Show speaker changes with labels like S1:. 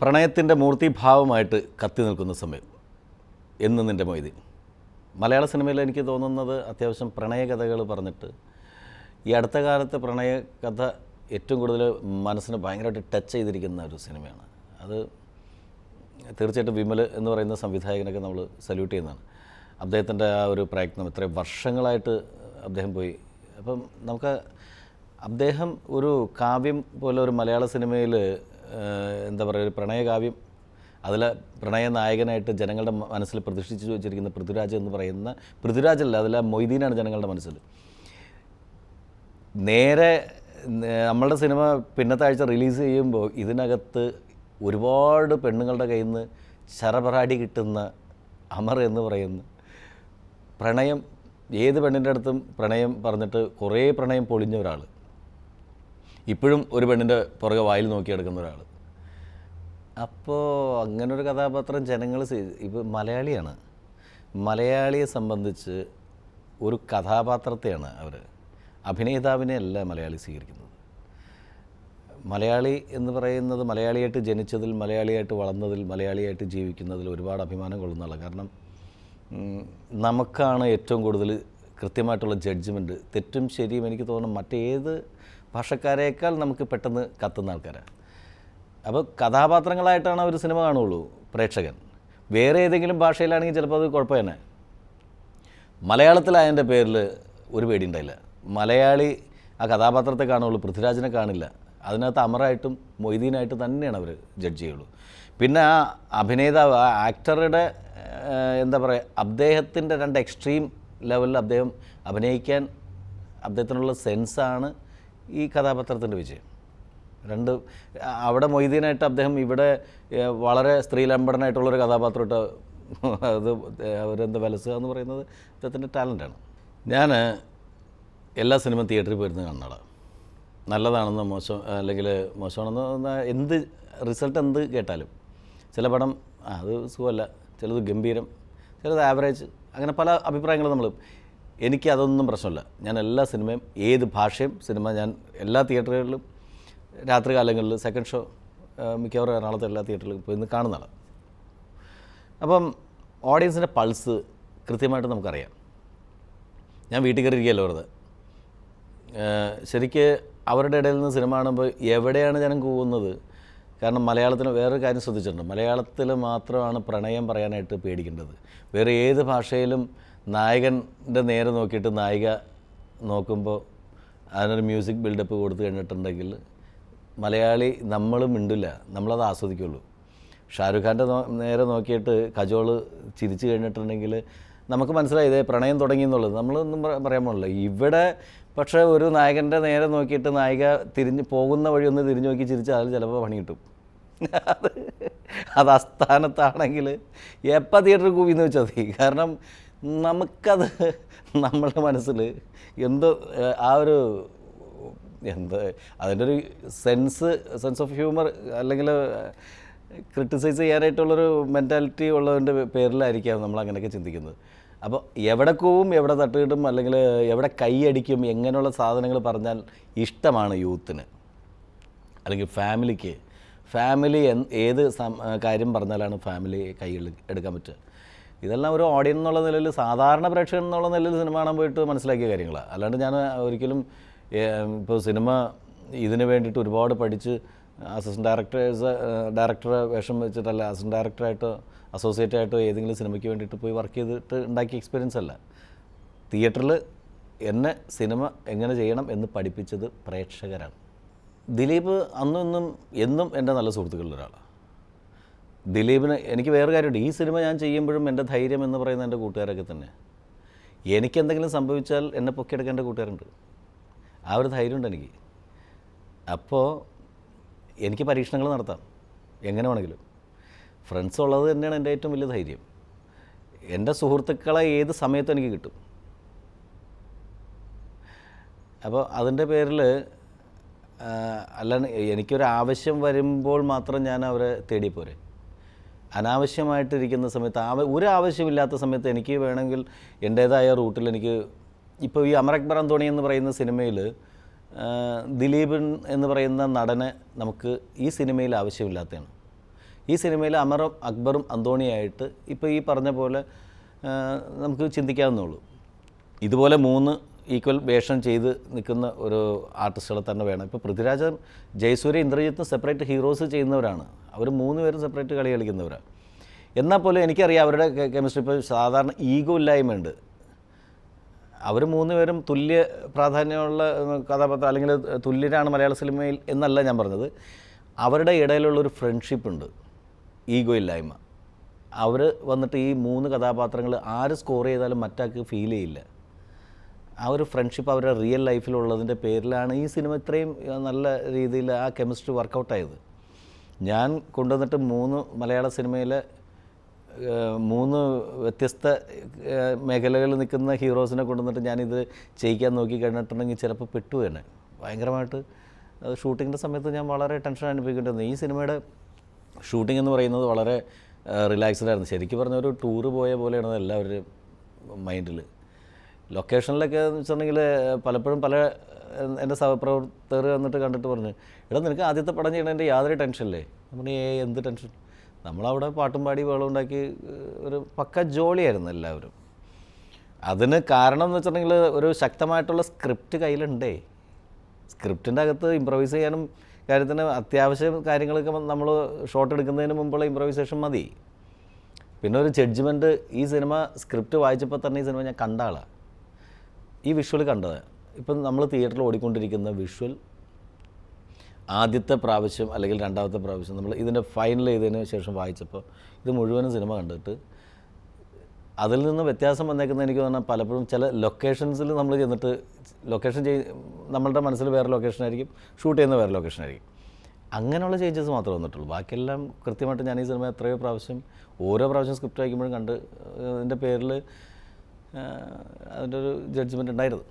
S1: പ്രണയത്തിൻ്റെ മൂർത്തിഭാവമായിട്ട് കത്തി നിൽക്കുന്ന സമയം എന്ന് നിൻ്റെ മൊയ്തീൻ. മലയാള സിനിമയിൽ എനിക്ക് തോന്നുന്നത് അത്യാവശ്യം പ്രണയകഥകൾ പറഞ്ഞിട്ട് ഈ അടുത്ത കാലത്തെ പ്രണയകഥ ഏറ്റവും കൂടുതൽ മനസ്സിനെ ഭയങ്കരമായിട്ട് ടച്ച് ചെയ്തിരിക്കുന്ന ഒരു സിനിമയാണ്. അത് തീർച്ചയായിട്ടും വിമൽ എന്ന് പറയുന്ന സംവിധായകനൊക്കെ നമ്മൾ സല്യൂട്ട് ചെയ്യുന്നതാണ്. അദ്ദേഹത്തിൻ്റെ ആ ഒരു പ്രയത്നം ഇത്രയും വർഷങ്ങളായിട്ട് അദ്ദേഹം പോയി. അപ്പം നമുക്ക് അദ്ദേഹം ഒരു കാവ്യം പോലെ ഒരു മലയാള സിനിമയിൽ എന്താ പറയുക, ഒരു പ്രണയകാവ്യം, അതിൽ പ്രണയ നായകനായിട്ട് ജനങ്ങളുടെ മനസ്സിൽ പ്രതിഷ്ഠിച്ചു വെച്ചിരിക്കുന്ന പൃഥ്വിരാജ് എന്ന് പറയുന്ന, പൃഥ്വിരാജല്ല, അതിൽ മൊയ്തീനാണ് ജനങ്ങളുടെ മനസ്സിൽ. നേരെ നമ്മളുടെ സിനിമ പിന്നത്തെ ആഴ്ച റിലീസ് ചെയ്യുമ്പോൾ ഇതിനകത്ത് ഒരുപാട് പെണ്ണുങ്ങളുടെ കയ്യിൽ നിന്ന് ശരപറാടി കിട്ടുന്ന അമർ എന്ന് പറയുന്ന പ്രണയം, ഏത് പെണ്ണിൻ്റെ അടുത്തും പ്രണയം പറഞ്ഞിട്ട് കുറേ പ്രണയം പൊളിഞ്ഞ ഒരാൾ, ഇപ്പോഴും ഒരു പെണ്ണിൻ്റെ പുറകെ വായിൽ നോക്കിയെടുക്കുന്ന ഒരാൾ. അപ്പോൾ അങ്ങനൊരു കഥാപാത്രം ജനങ്ങൾ ഇപ്പോൾ മലയാളിയാണ്. മലയാളിയെ സംബന്ധിച്ച് ഒരു കഥാപാത്രത്തെയാണ് അവർ, അഭിനേതാവിനെ അല്ല മലയാളി സ്വീകരിക്കുന്നത്. മലയാളി എന്ന് പറയുന്നത് മലയാളിയായിട്ട് ജനിച്ചതിൽ, മലയാളിയായിട്ട് വളർന്നതിൽ, മലയാളിയായിട്ട് ജീവിക്കുന്നതിൽ ഒരുപാട് അഭിമാനം കൊള്ളുന്നതാണ്. കാരണം നമുക്കാണ് ഏറ്റവും കൂടുതൽ കൃത്യമായിട്ടുള്ള ജഡ്ജ്മെൻറ്റ്, തെറ്റും ശരിയും എനിക്ക് തോന്നുന്നു മറ്റേത് ഭാഷക്കാരേക്കാൾ നമുക്ക് പെട്ടെന്ന് കത്തുന്ന ആൾക്കാരാണ്. അപ്പോൾ കഥാപാത്രങ്ങളായിട്ടാണ് ഒരു സിനിമ കാണുകയുള്ളൂ പ്രേക്ഷകൻ. വേറെ ഏതെങ്കിലും ഭാഷയിലാണെങ്കിൽ ചിലപ്പോൾ അത് കുഴപ്പം തന്നെ. മലയാളത്തിലായതിൻ്റെ പേരിൽ ഒരു പേടി ഉണ്ടായില്ല. മലയാളി ആ കഥാപാത്രത്തെ കാണുകയുള്ളൂ, പൃഥ്വിരാജിനെ കാണില്ല. അതിനകത്ത് അമറായിട്ടും മൊയ്തീനായിട്ടും തന്നെയാണ് അവർ ജഡ്ജ് ചെയ്യുള്ളൂ. പിന്നെ ആ അഭിനേതാവ്, ആ ആക്ടറുടെ എന്താ പറയുക, അദ്ദേഹത്തിൻ്റെ രണ്ട് എക്സ്ട്രീം ലെവലിൽ അദ്ദേഹം അഭിനയിക്കാൻ അദ്ദേഹത്തിനുള്ള സെൻസാണ് ഈ കഥാപാത്രത്തിൻ്റെ വിജയം. രണ്ട് അവിടെ മൊയ്തീനായിട്ട് അദ്ദേഹം ഇവിടെ വളരെ സ്ത്രീലമ്പടനായിട്ടുള്ളൊരു കഥാപാത്രമായിട്ട് അത് അവരെന്താ വലസുക എന്ന് പറയുന്നത് അദ്ദേഹത്തിൻ്റെ ടാലൻ്റാണ്. ഞാൻ എല്ലാ സിനിമ തിയേറ്ററിൽ പോയിരുന്ന് കാണുന്നതാണ്. നല്ലതാണെന്നോ അല്ലെങ്കിൽ മോശമാണെന്നോ എന്ത് റിസൾട്ട് എന്ത് കേട്ടാലും, ചില പടം അത് സുഖമല്ല, ചിലത് ഗംഭീരം, ചിലത് ആവറേജ്, അങ്ങനെ പല അഭിപ്രായങ്ങളും നമ്മൾ. എനിക്ക് അതൊന്നും പ്രശ്നമില്ല. ഞാൻ എല്ലാ സിനിമയും, ഏത് ഭാഷയും സിനിമ ഞാൻ എല്ലാ തിയേറ്ററുകളിലും രാത്രി കാലങ്ങളിൽ സെക്കൻഡ് ഷോ മിക്കവാറും എറണാകുളത്തെ എല്ലാ തിയേറ്ററിലും പോയി ഇന്ന് കാണുന്നതാണ്. അപ്പം ഓഡിയൻസിൻ്റെ പൾസ് കൃത്യമായിട്ട് നമുക്കറിയാം. ഞാൻ വീട്ടിൽ കയറിയിരിക്കുകയല്ലോ വെറുതെ. ശരിക്ക് അവരുടെ ഇടയിൽ നിന്ന് സിനിമ കാണുമ്പോൾ എവിടെയാണ് ജനം കൂവുന്നത്? കാരണം മലയാളത്തിന് വേറൊരു കാര്യം ശ്രദ്ധിച്ചിട്ടുണ്ട്, മലയാളത്തിൽ മാത്രമാണ് പ്രണയം പറയാനായിട്ട് പേടിക്കേണ്ടത്. വേറെ ഏത് ഭാഷയിലും നായകൻ്റെ നേരെ നോക്കിയിട്ട് നായിക നോക്കുമ്പോൾ അതിനൊരു മ്യൂസിക് ബിൽഡപ്പ് കൊടുത്ത് കഴിഞ്ഞിട്ടുണ്ടെങ്കിൽ മലയാളി നമ്മൾ മിണ്ടില്ല, നമ്മളത് ആസ്വദിക്കുള്ളൂ. ഷാരൂഖ് ഖാൻ്റെ നേരെ നോക്കിയിട്ട് കജോള് ചിരിച്ചു കഴിഞ്ഞിട്ടുണ്ടെങ്കിൽ നമുക്ക് മനസ്സിലായി ഇതേ പ്രണയം തുടങ്ങി എന്നുള്ളത്. നമ്മളൊന്നും പറയാൻ പോകില്ല. ഇവിടെ പക്ഷേ ഒരു നായകൻ്റെ നേരെ നോക്കിയിട്ട് നായിക തിരിഞ്ഞ് പോകുന്ന വഴി ഒന്ന് തിരിഞ്ഞു നോക്കി ചിരിച്ചാൽ അതിൽ ചിലപ്പോൾ പണി കിട്ടും. അത് അസ്ഥാനത്താണെങ്കിൽ എപ്പോൾ തിയേറ്ററിൽ കൂവിന്ന് വെച്ചാൽ മതി. കാരണം നമുക്കത് നമ്മളുടെ മനസ്സിൽ എന്തോ ആ ഒരു എന്താ അതിൻ്റെ ഒരു സെൻസ് ഓഫ് ഹ്യൂമർ അല്ലെങ്കിൽ ക്രിട്ടിസൈസ് ചെയ്യാനായിട്ടുള്ളൊരു മെൻറ്റാലിറ്റി ഉള്ളതിൻ്റെ പേരിലായിരിക്കാം നമ്മൾ അങ്ങനെയൊക്കെ ചിന്തിക്കുന്നത്. അപ്പോൾ എവിടെ കൂവും, എവിടെ തട്ടുകിട്ടും, അല്ലെങ്കിൽ എവിടെ കൈയടിക്കും, എങ്ങനെയുള്ള സാധനങ്ങൾ പറഞ്ഞാൽ ഇഷ്ടമാണ് യൂത്തിന് അല്ലെങ്കിൽ ഫാമിലിക്ക്. ഫാമിലി ഏത് കാര്യം പറഞ്ഞാലാണ് ഫാമിലി കൈയിൽ എടുക്കാൻ പറ്റുക? ഇതെല്ലാം ഒരു ഓഡിയൻസ് എന്നുള്ള നിലയിൽ, സാധാരണ പ്രേക്ഷകൻ എന്നുള്ള നിലയിൽ സിനിമ കാണാൻ പോയിട്ട് മനസ്സിലാക്കിയ കാര്യങ്ങളാണ്. അല്ലാണ്ട് ഞാൻ ഒരിക്കലും ഇപ്പോൾ സിനിമ ഇതിന് വേണ്ടിയിട്ട് ഒരുപാട് പഠിച്ച് ഡയറക്ടറെ വേഷം വെച്ചിട്ടല്ല, അസിസ്റ്റൻ്റ് ഡയറക്ടറായിട്ടോ അസോസിയേറ്റ് ആയിട്ടോ ഏതെങ്കിലും സിനിമയ്ക്ക് വേണ്ടിയിട്ട് പോയി വർക്ക് ചെയ്തിട്ട് ഉണ്ടാക്കിയ എക്സ്പീരിയൻസ് അല്ല. തിയേറ്ററിൽ എന്നെ സിനിമ എങ്ങനെ ചെയ്യണം എന്ന് പഠിപ്പിച്ചത് പ്രേക്ഷകരാണ്. ദിലീപ് അന്നും എന്നും എൻ്റെ നല്ല സുഹൃത്തുക്കളിലൊരാളാണ്. ദിലീപിന് എനിക്ക് വേറെ കാര്യമുണ്ട്, ഈ സിനിമ ഞാൻ ചെയ്യുമ്പോഴും എൻ്റെ ധൈര്യം എന്ന് പറയുന്നത് എൻ്റെ കൂട്ടുകാരൊക്കെ തന്നെ. എനിക്കെന്തെങ്കിലും സംഭവിച്ചാൽ എന്നെ പൊക്കിയെടുക്കേണ്ട കൂട്ടുകാരുണ്ട്, ആ ഒരു ധൈര്യമുണ്ട് എനിക്ക്. അപ്പോൾ എനിക്ക് പരീക്ഷണങ്ങൾ നടത്താം എങ്ങനെ വേണമെങ്കിലും. ഫ്രണ്ട്സ് ഉള്ളത് തന്നെയാണ് എൻ്റെ ഏറ്റവും വലിയ ധൈര്യം. എൻ്റെ സുഹൃത്തുക്കളെ ഏത് സമയത്തും എനിക്ക് കിട്ടും. അപ്പോൾ അതിൻ്റെ പേരിൽ അല്ലാണ്ട് എനിക്കൊരു ആവശ്യം വരുമ്പോൾ മാത്രം ഞാൻ അവരെ തേടി പോരെ. അനാവശ്യമായിട്ടിരിക്കുന്ന സമയത്ത് ഒരു ആവശ്യമില്ലാത്ത സമയത്ത് എനിക്ക് വേണമെങ്കിൽ എൻ്റേതായ റൂട്ടിൽ എനിക്ക് ഇപ്പോൾ ഈ അമർ അക്ബർ അന്തോണി എന്ന് പറയുന്ന സിനിമയിൽ ദിലീപൻ എന്ന് പറയുന്ന നടനെ നമുക്ക് ഈ സിനിമയിൽ ആവശ്യമില്ലാത്തതാണ്. ഈ സിനിമയിൽ അമറും അക്ബറും അന്തോണിയായിട്ട് ഇപ്പോൾ ഈ പറഞ്ഞ പോലെ നമുക്ക് ചിന്തിക്കാവുന്നുള്ളൂ. ഇതുപോലെ 3 ഈക്വൽ വേഷം ചെയ്ത് നിൽക്കുന്ന ഒരു ആർട്ടിസ്റ്റുകളെ തന്നെ വേണം. ഇപ്പോൾ പൃഥ്വിരാജും ജയസൂര്യ ഇന്ദ്രജിത്തും സെപ്പറേറ്റ് ഹീറോസ് ചെയ്യുന്നവരാണ്. അവർ 3 പേരും സെപ്പറേറ്റ് കളി കളിക്കുന്നവരാണ്. എന്നാൽ പോലും എനിക്കറിയാം അവരുടെ കെമിസ്ട്രി. ഇപ്പോൾ സാധാരണ ഈഗോ ഇല്ലായ്മയുണ്ട്. അവർ 3 പേരും തുല്യ പ്രാധാന്യമുള്ള കഥാപാത്രം അല്ലെങ്കിൽ തുല്യരാണ് മലയാള സിനിമയിൽ എന്നല്ല ഞാൻ പറഞ്ഞത്. അവരുടെ ഇടയിലുള്ളൊരു ഫ്രണ്ട്ഷിപ്പുണ്ട്, ഈഗോ ഇല്ലായ്മ. അവർ വന്നിട്ട് ഈ 3 കഥാപാത്രങ്ങൾ ആര് സ്കോർ ചെയ്താലും മറ്റാൾക്ക് ഫീൽ ചെയ്യില്ല. ആ ഒരു ഫ്രണ്ട്ഷിപ്പ് അവരുടെ റിയൽ ലൈഫിലുള്ളതിൻ്റെ പേരിലാണ് ഈ സിനിമ ഇത്രയും നല്ല രീതിയിൽ ആ കെമിസ്ട്രി വർക്കൗട്ടായത്. ഞാൻ കൊണ്ടുവന്നിട്ട് 3 മലയാള സിനിമയിലെ 3 വ്യത്യസ്ത മേഖലകളിൽ നിൽക്കുന്ന ഹീറോസിനെ കൊണ്ടുവന്നിട്ട് ഞാനിത് ചെയ്യിക്കാൻ നോക്കി കഴിഞ്ഞിട്ടുണ്ടെങ്കിൽ ചിലപ്പോൾ പെട്ടു തന്നെ ഭയങ്കരമായിട്ട്. ഷൂട്ടിങ്ങിൻ്റെ സമയത്ത് ഞാൻ വളരെ ടെൻഷൻ അനുഭവിക്കേണ്ടി. ഈ സിനിമയുടെ ഷൂട്ടിംഗ് എന്ന് പറയുന്നത് വളരെ റിലാക്സ്ഡ് ആയിരുന്നു. ശരിക്കും പറഞ്ഞ ഒരു ടൂറ് പോയ പോലെയാണ് എല്ലാവരും മൈൻഡിൽ. ലൊക്കേഷനിലൊക്കെ എന്ന് വെച്ചിട്ടുണ്ടെങ്കിൽ പലപ്പോഴും പല എൻ്റെ സഹപ്രവർത്തകർ വന്നിട്ട് കണ്ടിട്ട് പറഞ്ഞു, എടാ നിനക്ക് ആദ്യത്തെ പടം ചെയ്യണതിൻ്റെ യാതൊരു ടെൻഷനില്ലേ? നമ്മൾ എന്ത് ടെൻഷൻ, നമ്മളവിടെ പാട്ടും പാടി വെള്ളം ഉണ്ടാക്കി ഒരു പക്ക ജോളിയായിരുന്നു എല്ലാവരും. അതിന് കാരണം എന്ന് വെച്ചിട്ടുണ്ടെങ്കിൽ ഒരു ശക്തമായിട്ടുള്ള സ്ക്രിപ്റ്റ് കയ്യിലുണ്ടേ. സ്ക്രിപ്റ്റിൻ്റെ അകത്ത് ഇമ്പ്രവൈസ് ചെയ്യാനും കാര്യത്തിന് അത്യാവശ്യം കാര്യങ്ങളൊക്കെ നമ്മൾ ഷോട്ട് എടുക്കുന്നതിന് മുമ്പുള്ള ഇമ്പ്രവൈസേഷൻ മതി. പിന്നെ ഒരു ജഡ്ജ്മെൻറ്റ്. ഈ സിനിമ സ്ക്രിപ്റ്റ് വായിച്ചപ്പോൾ തന്നെ ഈ സിനിമ ഞാൻ കണ്ട ആളാണ്. ഈ വിഷ്വൽ കണ്ടത് ഇപ്പം നമ്മൾ തിയേറ്ററിൽ ഓടിക്കൊണ്ടിരിക്കുന്ന വിഷ്വൽ ആദ്യത്തെ പ്രാവശ്യം അല്ലെങ്കിൽ രണ്ടാമത്തെ പ്രാവശ്യം നമ്മൾ ഇതിൻ്റെ ഫൈനൽ ചെയ്തതിന് ശേഷം വായിച്ചപ്പോൾ ഇത് മുഴുവനും സിനിമ കണ്ടിട്ട് അതിൽ നിന്ന് വ്യത്യാസം വന്നേക്കുന്നത് എനിക്ക് തോന്നുന്നത് പലപ്പോഴും ചില ലൊക്കേഷൻസിൽ നമ്മൾ ചെന്നിട്ട് നമ്മളുടെ മനസ്സിൽ വേറെ ലൊക്കേഷനായിരിക്കും, ഷൂട്ട് ചെയ്യുന്ന വേറെ ലൊക്കേഷനായിരിക്കും. അങ്ങനെയുള്ള ചേഞ്ചസ് മാത്രമേ വന്നിട്ടുള്ളൂ. ബാക്കിയെല്ലാം കൃത്യമായിട്ട് ഞാൻ ഈ സിനിമ എത്രയോ പ്രാവശ്യം ഓരോ പ്രാവശ്യം സ്ക്രിപ്റ്റ് വായിക്കുമ്പോഴും കണ്ട് അതിൻ്റെ പേരിൽ അതിൻ്റെ ഒരു ജഡ്ജ്മെൻറ്റ് ഉണ്ടായിരുന്നു.